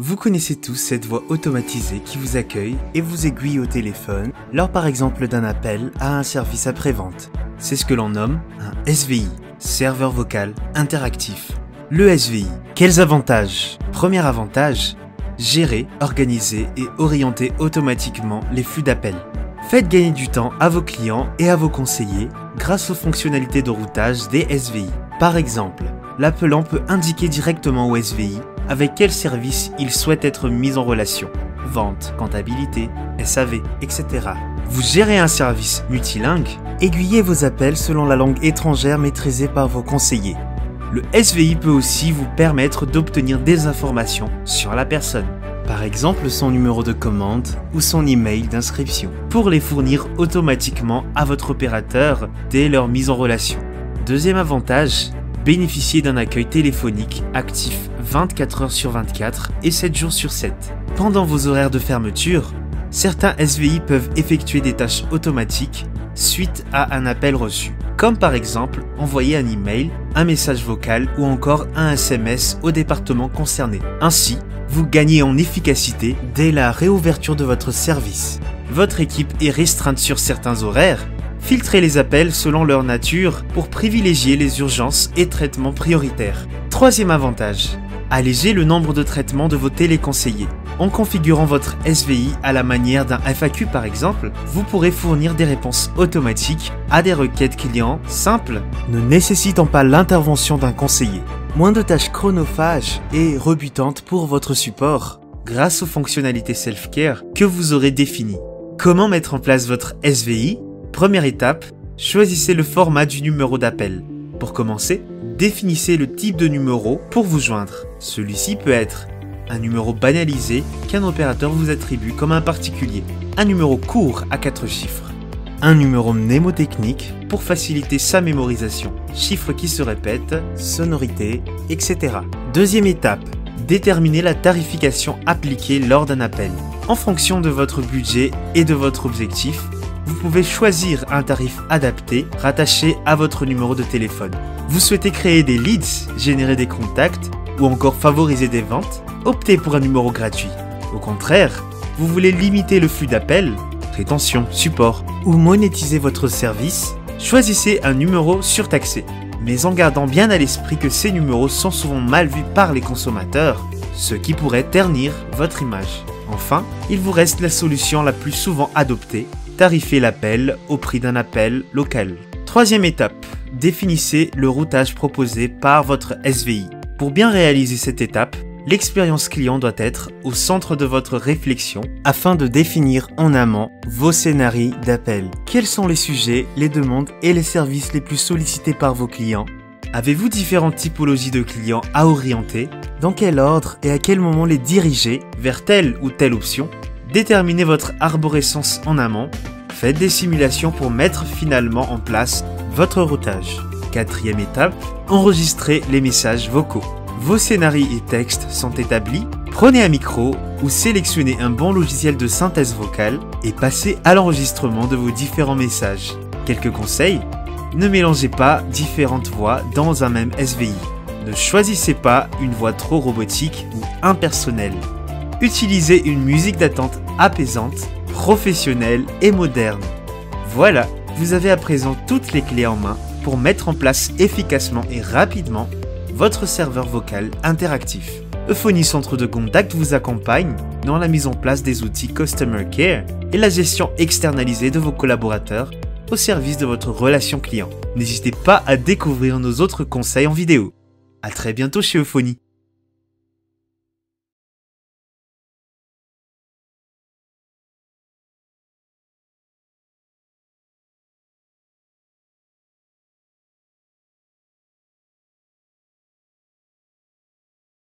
Vous connaissez tous cette voix automatisée qui vous accueille et vous aiguille au téléphone lors par exemple d'un appel à un service après-vente. C'est ce que l'on nomme un SVI, serveur vocal interactif. Le SVI, quels avantages? Premier avantage, gérer, organiser et orienter automatiquement les flux d'appels. Faites gagner du temps à vos clients et à vos conseillers grâce aux fonctionnalités de routage des SVI. Par exemple, l'appelant peut indiquer directement au SVI avec quel service il souhaite être mis en relation. Vente, comptabilité, SAV, etc. Vous gérez un service multilingue, aiguillez vos appels selon la langue étrangère maîtrisée par vos conseillers. Le SVI peut aussi vous permettre d'obtenir des informations sur la personne. Par exemple son numéro de commande ou son email d'inscription, pour les fournir automatiquement à votre opérateur dès leur mise en relation. Deuxième avantage, bénéficier d'un accueil téléphonique actif 24 heures sur 24 et 7 jours sur 7. Pendant vos horaires de fermeture, certains SVI peuvent effectuer des tâches automatiques suite à un appel reçu, comme par exemple envoyer un email, un message vocal ou encore un SMS au département concerné. Ainsi, vous gagnez en efficacité dès la réouverture de votre service. Votre équipe est restreinte sur certains horaires. Filtrez les appels selon leur nature pour privilégier les urgences et traitements prioritaires. Troisième avantage, alléger le nombre de traitements de vos téléconseillers. En configurant votre SVI à la manière d'un FAQ par exemple, vous pourrez fournir des réponses automatiques à des requêtes clients simples, ne nécessitant pas l'intervention d'un conseiller. Moins de tâches chronophages et rebutantes pour votre support, grâce aux fonctionnalités self-care que vous aurez définies. Comment mettre en place votre SVI? Première étape, choisissez le format du numéro d'appel. Pour commencer, définissez le type de numéro pour vous joindre. Celui-ci peut être un numéro banalisé qu'un opérateur vous attribue comme un particulier, un numéro court à 4 chiffres, un numéro mnémotechnique pour faciliter sa mémorisation, chiffres qui se répètent, sonorités, etc. Deuxième étape, déterminez la tarification appliquée lors d'un appel. En fonction de votre budget et de votre objectif, vous pouvez choisir un tarif adapté rattaché à votre numéro de téléphone. Vous souhaitez créer des leads, générer des contacts ou encore favoriser des ventes? Optez pour un numéro gratuit. Au contraire, vous voulez limiter le flux d'appels, rétention, support ou monétiser votre service? Choisissez un numéro surtaxé, mais en gardant bien à l'esprit que ces numéros sont souvent mal vus par les consommateurs, ce qui pourrait ternir votre image. Enfin, il vous reste la solution la plus souvent adoptée, tarifer l'appel au prix d'un appel local. Troisième étape, définissez le routage proposé par votre SVI. Pour bien réaliser cette étape, l'expérience client doit être au centre de votre réflexion afin de définir en amont vos scénarios d'appel. Quels sont les sujets, les demandes et les services les plus sollicités par vos clients? Avez-vous différentes typologies de clients à orienter? Dans quel ordre et à quel moment les diriger vers telle ou telle option? Déterminez votre arborescence en amont. Faites des simulations pour mettre finalement en place votre routage. Quatrième étape, enregistrez les messages vocaux. Vos scénarios et textes sont établis. Prenez un micro ou sélectionnez un bon logiciel de synthèse vocale et passez à l'enregistrement de vos différents messages. Quelques conseils: ne mélangez pas différentes voix dans un même SVI. Ne choisissez pas une voix trop robotique ou impersonnelle. Utilisez une musique d'attente apaisante, professionnelle et moderne. Voilà, vous avez à présent toutes les clés en main pour mettre en place efficacement et rapidement votre serveur vocal interactif. Euphonie Centre de Contact vous accompagne dans la mise en place des outils Customer Care et la gestion externalisée de vos collaborateurs au service de votre relation client. N'hésitez pas à découvrir nos autres conseils en vidéo. À très bientôt chez Euphonie.